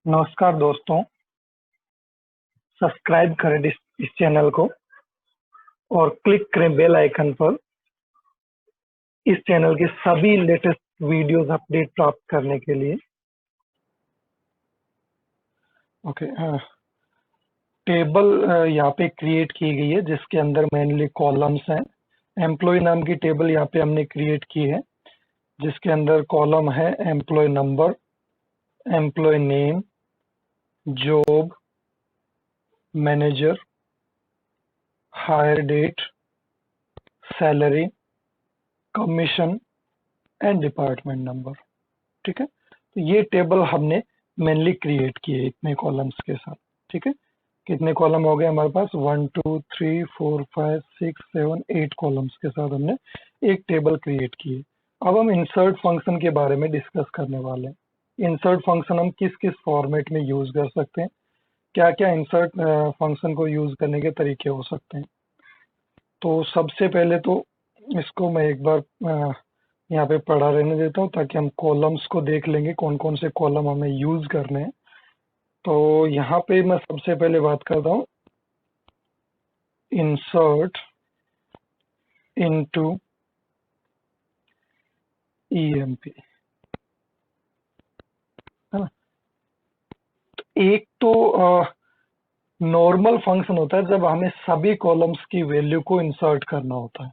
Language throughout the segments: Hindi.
नमस्कार दोस्तों, सब्सक्राइब करें इस चैनल को और क्लिक करें बेल आइकन पर इस चैनल के सभी लेटेस्ट वीडियोस अपडेट प्राप्त करने के लिए। ओके, टेबल यहाँ पे क्रिएट की गई है जिसके अंदर मेनली कॉलम्स हैं। एम्प्लॉय नाम की टेबल यहाँ पे हमने क्रिएट की है जिसके अंदर कॉलम है employ number, employ name, job, manager, hire date, salary, commission and department number. ठीक है, तो ये टेबल हमने मेनली क्रिएट की है इतने कॉलम्स के साथ। ठीक है, कितने कॉलम हो गए हमारे पास? 1 2 3 4 5 6 7 8 कॉलम्स के साथ हमने एक टेबल क्रिएट की है। अब हम इंसर्ट फंक्शन के बारे में डिस्कस करने वाले हैं। इंसर्ट फंक्शन हम किस किस फॉर्मेट में यूज कर सकते हैं, क्या क्या इंसर्ट फंक्शन को यूज करने के तरीके हो सकते हैं। तो सबसे पहले तो इसको मैं एक बार यहाँ पे पढ़ा रहने देता हूँ ताकि हम कॉलम्स को देख लेंगे कौन कौन से कॉलम हमें यूज करने हैं। तो यहाँ पे मैं सबसे पहले बात करता हूँ इंसर्ट इनटू ईएमपी, है ना। एक तो नॉर्मल फंक्शन होता है जब हमें सभी कॉलम्स की वैल्यू को इंसर्ट करना होता है।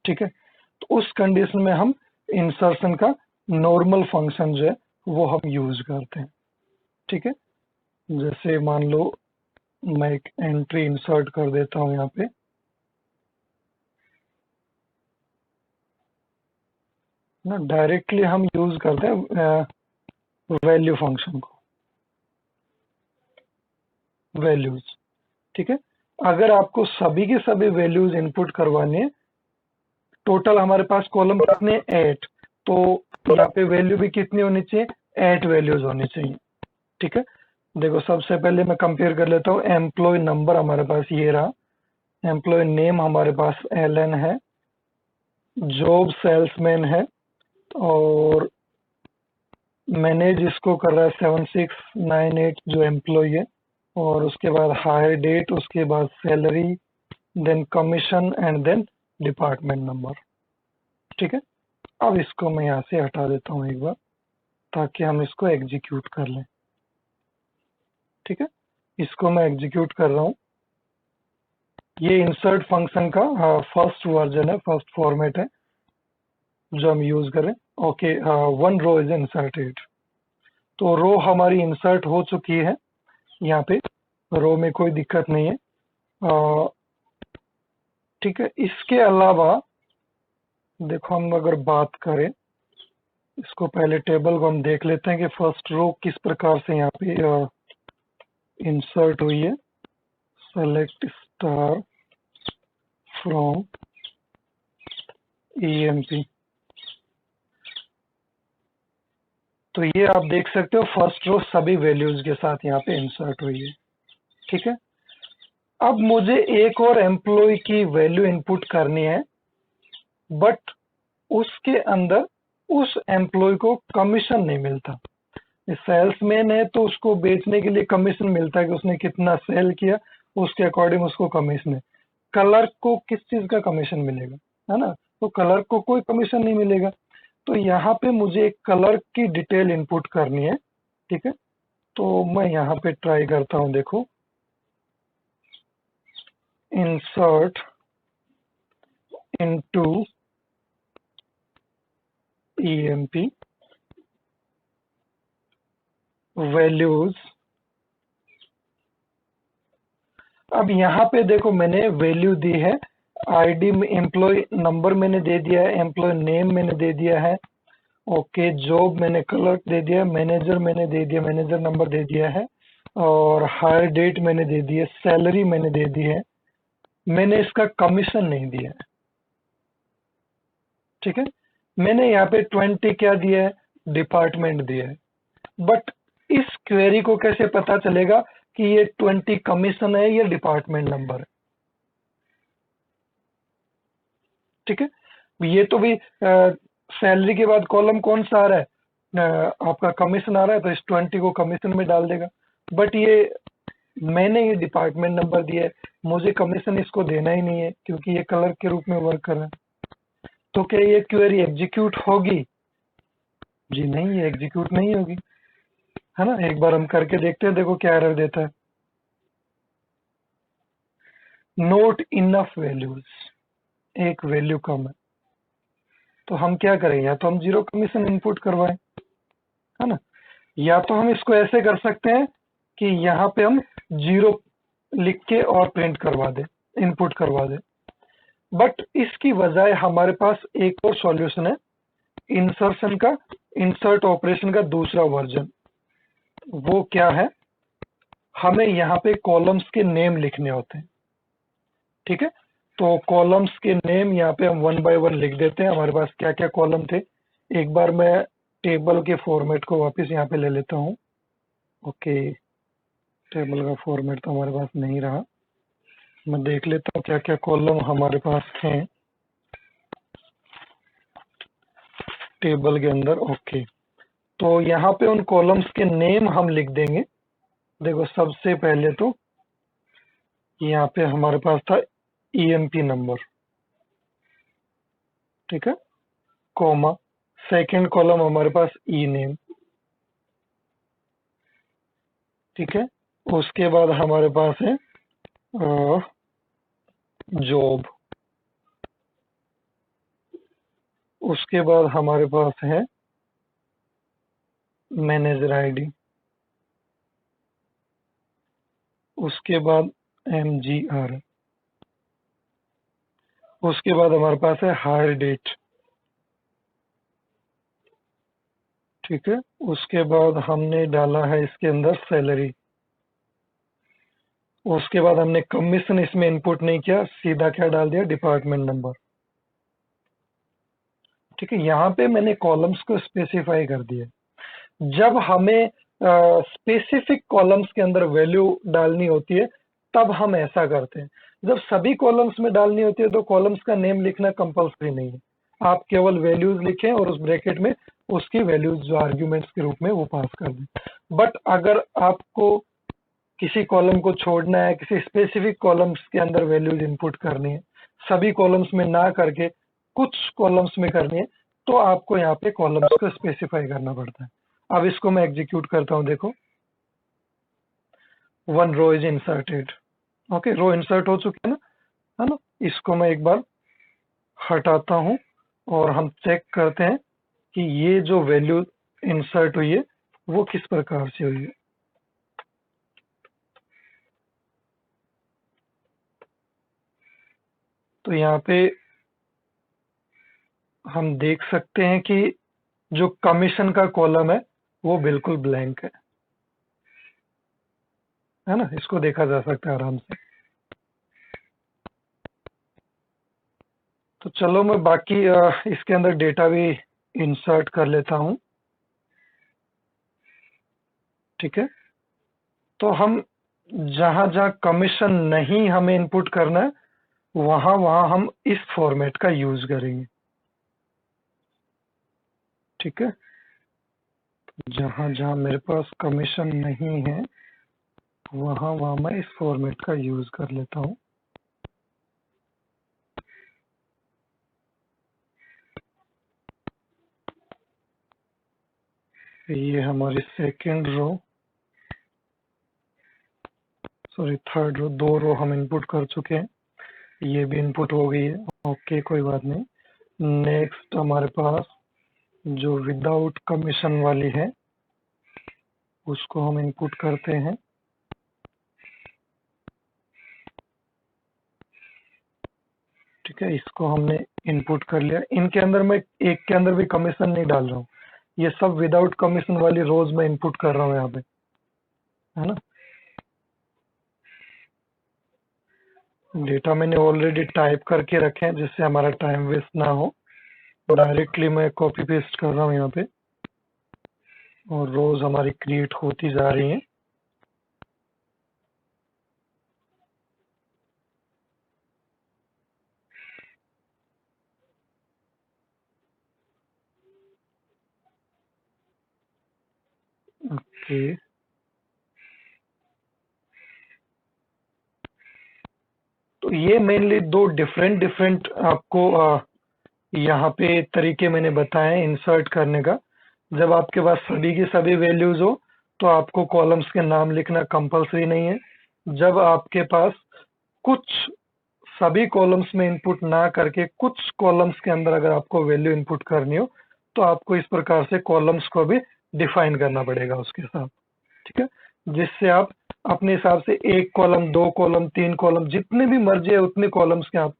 ठीक है, तो उस कंडीशन में हम इंसर्शन का नॉर्मल फंक्शन जो है वो हम यूज करते हैं। ठीक है, जैसे मान लो मैं एक एंट्री इंसर्ट कर देता हूँ यहाँ पे, ना डायरेक्टली हम यूज करते हैं वैल्यू फंक्शन को, वैल्यूज। ठीक है, अगर आपको सभी के सभी वैल्यूज इनपुट करवानी है, टोटल हमारे पास कॉलम कितने? 8, तो यहाँ पे वैल्यू भी कितनी होनी चाहिए? 8 वैल्यूज होनी चाहिए। ठीक है, देखो सबसे पहले मैं कंपेयर कर लेता हूँ। एम्प्लॉय नंबर हमारे पास ये रहा, एम्प्लॉय नेम हमारे पास एलन है, जॉब सेल्समैन है, और मैनेज इसको कर रहा है 7698 जो एम्प्लॉय है, और उसके बाद हायर डेट, उसके बाद salary, then commission and then department number. ठीक है, अब इसको मैं यहाँ से हटा देता हूँ एक बार ताकि हम इसको एग्जीक्यूट कर लें। ठीक है, इसको मैं एग्जीक्यूट कर रहा हूँ। ये इंसर्ट फंक्शन का फर्स्ट वर्जन है, फर्स्ट फॉर्मेट है जो हम यूज करें। ओके, 1 रो इज इंसर्टेड, तो रो हमारी इंसर्ट हो चुकी है। यहाँ पे रो में कोई दिक्कत नहीं है। ठीक है, इसके अलावा देखो हम अगर बात करें, इसको पहले टेबल को हम देख लेते हैं कि फर्स्ट रो किस प्रकार से यहाँ पे इंसर्ट हुई है। सेलेक्ट स्टार फ्रॉम ईएमपी, तो ये आप देख सकते हो फर्स्ट रो सभी वैल्यूज के साथ यहाँ पे इंसर्ट हुई है। ठीक है, अब मुझे एक और एम्प्लॉय की वैल्यू इनपुट करनी है, बट उसके अंदर उस एम्प्लॉय को कमीशन नहीं मिलता। सेल्समैन है तो उसको बेचने के लिए कमीशन मिलता है कि उसने कितना सेल किया, उसके अकॉर्डिंग उसको कमीशन है। क्लर्क को किस चीज का कमीशन मिलेगा, है ना, तो क्लर्क को कोई कमीशन नहीं मिलेगा। तो यहाँ पे मुझे एक क्लर्क की डिटेल इनपुट करनी है। ठीक है, तो मैं यहाँ पे ट्राई करता हूँ, देखो इंसर्ट इनटू ईएमपी वैल्यूज। अब यहाँ पे देखो मैंने वैल्यू दी है, आईडी में एम्प्लॉय नंबर मैंने दे दिया है, एम्प्लॉय नेम मैंने दे दिया है, ओके, जॉब मैंने क्लर्क दे दिया, मैनेजर मैंने दे दिया, मैनेजर नंबर दे दिया है, और हायर डेट मैंने दे दी है, सैलरी मैंने दे दी है। मैंने इसका कमीशन नहीं दिया है। ठीक है, मैंने यहाँ पे 20 क्या दिया है? डिपार्टमेंट दिया है। बट इस क्वेरी को कैसे पता चलेगा कि ये 20 कमीशन है या डिपार्टमेंट नंबर है? ठीक है, ये तो भी सैलरी के बाद कॉलम कौन सा आ रहा है? आपका कमीशन आ रहा है तो इस 20 को कमीशन में डाल देगा। बट ये मैंने ये डिपार्टमेंट नंबर दिया है, मुझे कमीशन इसको देना ही नहीं है क्योंकि ये क्लर्क के रूप में वर्क कर रहा है। तो क्या ये क्वेरी एग्जीक्यूट होगी? जी नहीं, ये एग्जीक्यूट नहीं होगी, है ना। एक बार हम करके देखते हैं, देखो क्या एरर देता है। नोट इनफ वैल्यूज, एक वैल्यू कम है। तो हम क्या करें, या तो हम 0 कमीशन इनपुट करवाएं, है ना, या तो हम इसको ऐसे कर सकते हैं कि यहाँ पे हम 0 लिख के और प्रिंट करवा दें, इनपुट करवा दें। बट इसकी बजाय हमारे पास एक और सॉल्यूशन है, इंसर्शन का, इंसर्ट ऑपरेशन का दूसरा वर्जन। वो क्या है, हमें यहाँ पे कॉलम्स के नेम लिखने होते हैं, ठीक है। तो कॉलम्स के नेम यहाँ पे हम 1 बाय 1 लिख देते हैं। हमारे पास क्या क्या कॉलम थे, एक बार मैं टेबल के फॉर्मेट को वापस यहाँ पे ले लेता हूँ। ओके, टेबल का फॉर्मेट तो हमारे पास नहीं रहा, मैं देख लेता हूँ क्या क्या कॉलम हमारे पास हैं टेबल के अंदर। ओके, तो यहाँ पे उन कॉलम्स के नेम हम लिख देंगे। देखो सबसे पहले तो यहाँ पे हमारे पास था ईएमपी नंबर, ठीक है, कॉमा, सेकंड कॉलम हमारे पास ई नेम, ठीक है। उसके बाद हमारे पास है जॉब, उसके बाद हमारे पास है मैनेजर आईडी, उसके बाद एमजीआर, उसके बाद हमारे पास है हायर डेट, ठीक है। उसके बाद हमने डाला है इसके अंदर सैलरी, उसके बाद हमने कमीशन इसमें इनपुट नहीं किया, सीधा क्या डाल दिया, डिपार्टमेंट नंबर, ठीक है। यहाँ पे मैंने कॉलम्स को स्पेसिफाई कर दिया। जब हमें स्पेसिफिक कॉलम्स के अंदर वैल्यू डालनी होती है तब हम ऐसा करते हैं। जब सभी कॉलम्स में डालनी होती है तो कॉलम्स का नेम लिखना कंपल्सरी नहीं है, आप केवल वैल्यूज लिखें और उस ब्रैकेट में उसकी वैल्यूज जो आर्ग्यूमेंट्स के रूप में वो पास कर दें। बट अगर आपको किसी कॉलम को छोड़ना है, किसी स्पेसिफिक कॉलम्स के अंदर वैल्यूज इनपुट करनी है, सभी कॉलम्स में ना करके कुछ कॉलम्स में करनी है, तो आपको यहाँ पे कॉलम्स को स्पेसिफाई करना पड़ता है। अब इसको मैं एग्जीक्यूट करता हूँ, देखो 1 row is inserted. Okay, row insert हो चुकी है ना। इसको मैं एक बार हटाता हूँ और हम चेक करते हैं कि ये जो वैल्यू इंसर्ट हुई है वो किस प्रकार से हुई है। तो यहाँ पे हम देख सकते हैं कि जो कमीशन का कॉलम है वो बिल्कुल ब्लैंक है ना, इसको देखा जा सकता है आराम से। तो चलो मैं बाकी इसके अंदर डेटा भी इंसर्ट कर लेता हूँ, ठीक है। तो हम जहां जहां कमीशन नहीं हमें इनपुट करना है वहां वहां हम इस फॉर्मेट का यूज करेंगे, ठीक है। जहां जहां मेरे पास कमीशन नहीं है वहां वहां मैं इस फॉर्मेट का यूज कर लेता हूँ। ये हमारी second row, sorry third row, 2 row हम इनपुट कर चुके हैं, ये भी इनपुट हो गई है। ओके, कोई बात नहीं। नेक्स्ट हमारे पास जो विदाउट कमीशन वाली है उसको हम इनपुट करते हैं, ठीक है। इसको हमने इनपुट कर लिया। इनके अंदर मैं एक के अंदर भी कमीशन नहीं डाल रहा हूँ, ये सब विदाउट कमीशन वाली रोज में इनपुट कर रहा हूँ यहाँ पे, है ना। डेटा मैंने ऑलरेडी टाइप करके रखे हैं जिससे हमारा टाइम वेस्ट ना हो। डायरेक्टली मैं कॉपी पेस्ट कर रहा हूँ यहाँ पे और रोज हमारी क्रिएट होती जा रही हैं। ओके, तो ये मेनली दो डिफरेंट डिफरेंट आपको यहाँ पे तरीके मैंने बताए इंसर्ट करने का। जब आपके पास सभी की सभी वैल्यूज हो तो आपको कॉलम्स के नाम लिखना कंपलसरी नहीं है। जब आपके पास कुछ सभी कॉलम्स में इनपुट ना करके कुछ कॉलम्स के अंदर अगर आपको वैल्यू इनपुट करनी हो तो आपको इस प्रकार से कॉलम्स को भी डिफाइन करना पड़ेगा उसके साथ, ठीक है, जिससे आप अपने हिसाब से एक कॉलम, दो कॉलम, तीन कॉलम, जितने भी मर्जी है उतने कॉलम्स के आप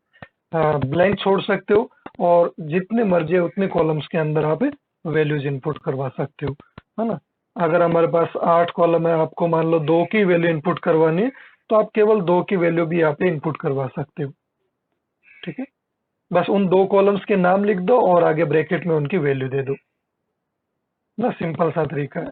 ब्लैंक छोड़ सकते हो और जितने मर्जी है उतने कॉलम्स के अंदर आप वैल्यूज इनपुट करवा सकते हो, है ना। अगर हमारे पास 8 कॉलम है, आपको मान लो 2 की वैल्यू इनपुट करवानी है तो आप केवल 2 की वैल्यू भी यहाँ पे इनपुट करवा सकते हो, ठीक है। बस उन 2 कॉलम्स के नाम लिख दो और आगे ब्रैकेट में उनकी वैल्यू दे दो ना, सिंपल सा तरीका है।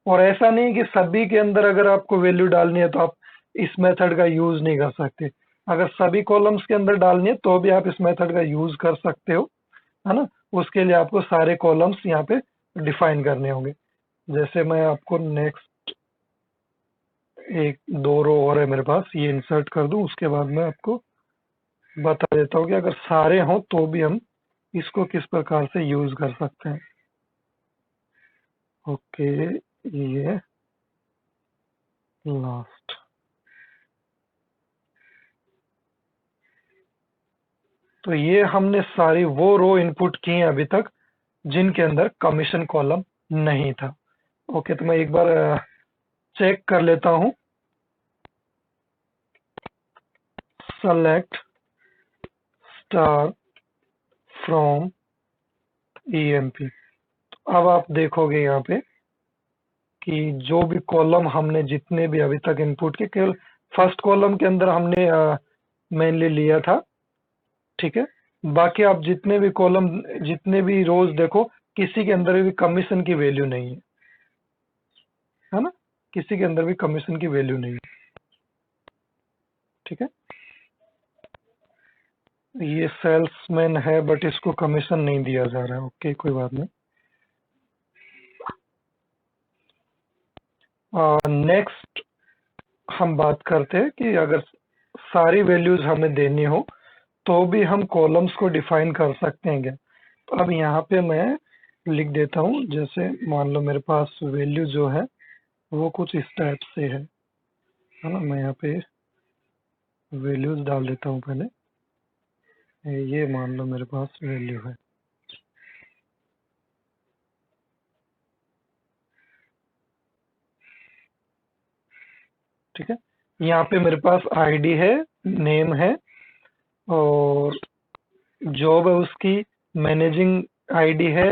और ऐसा नहीं कि सभी के अंदर अगर आपको वैल्यू डालनी है तो आप इस मेथड का यूज नहीं कर सकते। अगर सभी कॉलम्स के अंदर डालनी है तो भी आप इस मेथड का यूज कर सकते हो, है ना। उसके लिए आपको सारे कॉलम्स यहाँ पे डिफाइन करने होंगे। जैसे मैं आपको नेक्स्ट एक दो रो और है मेरे पास, ये इंसर्ट कर दूं, उसके बाद मैं आपको बता देता हूँ कि अगर सारे हों तो भी हम इसको किस प्रकार से यूज कर सकते हैं। ओके, ये लास्ट, तो ये हमने सारी वो रो इनपुट की हैं अभी तक जिनके अंदर कमीशन कॉलम नहीं था। ओके, तो मैं एक बार चेक कर लेता हूं। Select star from EMP. अब आप देखोगे यहाँ पे कि जो भी कॉलम हमने जितने भी अभी तक इनपुट किए, केवल फर्स्ट कॉलम के अंदर हमने मेनली लिया था, ठीक है। बाकी आप जितने भी कॉलम, जितने भी रोज देखो, किसी के अंदर भी कमीशन की वैल्यू नहीं है ना, किसी के अंदर भी कमीशन की वैल्यू नहीं है, ठीक है। ये सेल्समैन है बट इसको कमीशन नहीं दिया जा रहा है, ओके कोई बात नहीं। नेक्स्ट हम बात करते हैं कि अगर सारी वैल्यूज हमें देनी हो तो भी हम कॉलम्स को डिफाइन कर सकते हैं क्या। तो अब यहाँ पे मैं लिख देता हूँ, जैसे मान लो मेरे पास वैल्यू जो है वो कुछ इस टाइप से है ना। मैं यहाँ पे वैल्यूज डाल देता हूँ पहले। ये मान लो मेरे पास वैल्यू है, ठीक है। यहाँ पे मेरे पास आईडी है, नेम है और जॉब है उसकी, मैनेजिंग आईडी है,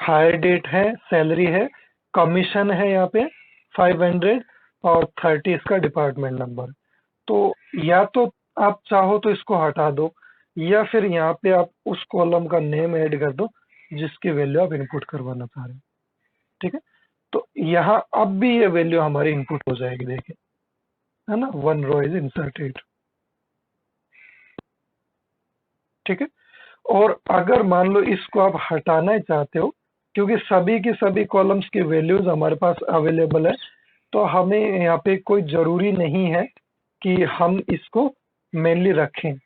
हायर डेट है, सैलरी है, कमीशन है यहाँ पे 500 और 30 इसका डिपार्टमेंट नंबर। तो या तो आप चाहो तो इसको हटा दो या फिर यहाँ पे आप उस कॉलम का नेम ऐड कर दो जिसकी वैल्यू आप इनपुट करवाना चाह रहे हैं, ठीक है। तो यहाँ अब भी ये वैल्यू हमारी इनपुट हो जाएगी, देखिए, है ना, 1 रो इज इंसर्टेड, ठीक है। और अगर मान लो इसको आप हटाना ही चाहते हो, क्योंकि सभी की सभी कॉलम्स की वैल्यूज हमारे पास अवेलेबल है, तो हमें यहाँ पे कोई जरूरी नहीं है कि हम इसको मेनली रखें,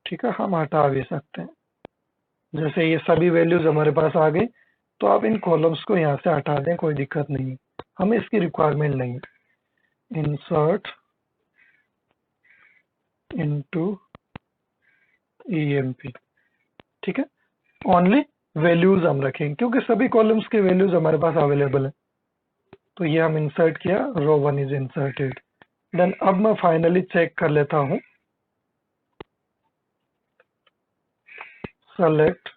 ठीक है, हम हटा भी सकते हैं। जैसे ये सभी वैल्यूज हमारे पास आ गई तो आप इन कॉलम्स को यहाँ से हटा दें, कोई दिक्कत नहीं है, हमें इसकी रिक्वायरमेंट नहीं है। इंसर्ट इनटू ईएमपी, ठीक है। ओनली वैल्यूज हम रखेंगे क्योंकि सभी कॉलम्स के वैल्यूज हमारे पास अवेलेबल है। तो ये हम इंसर्ट किया, रो 1 इज इंसर्टेड। देन अब मैं फाइनली चेक कर लेता हूँ। Select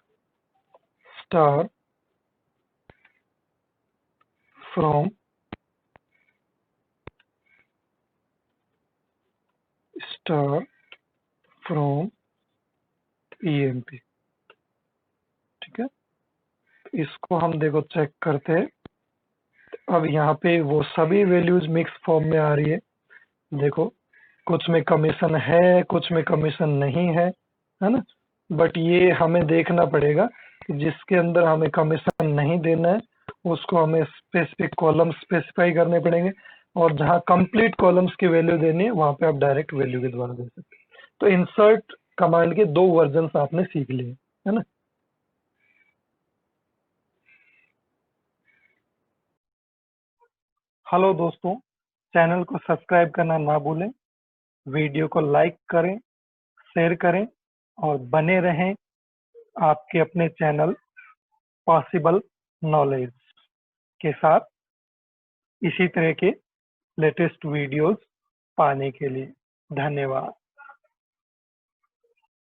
star from star from EMP, ठीक है। इसको हम देखो चेक करते हैं। अब यहाँ पे वो सभी वैल्यूज मिक्स फॉर्म में आ रही है, देखो, कुछ में कमीशन है, कुछ में कमीशन नहीं है ना। बट ये हमें देखना पड़ेगा कि जिसके अंदर हमें कमीशन नहीं देना है उसको हमें स्पेसिफिक कॉलम स्पेसिफाई करने पड़ेंगे, और जहाँ कंप्लीट कॉलम्स की वैल्यू देनी है वहां पे आप डायरेक्ट वैल्यू के द्वारा दे सकते हैं। तो इंसर्ट कमांड के 2 वर्जन आपने सीख लिए, है ना। हेलो दोस्तों, चैनल को सब्सक्राइब करना ना भूलें, वीडियो को लाइक करें, शेयर करें और बने रहें आपके अपने चैनल पॉसिबल नॉलेज के साथ इसी तरह के लेटेस्ट वीडियोस पाने के लिए। धन्यवाद।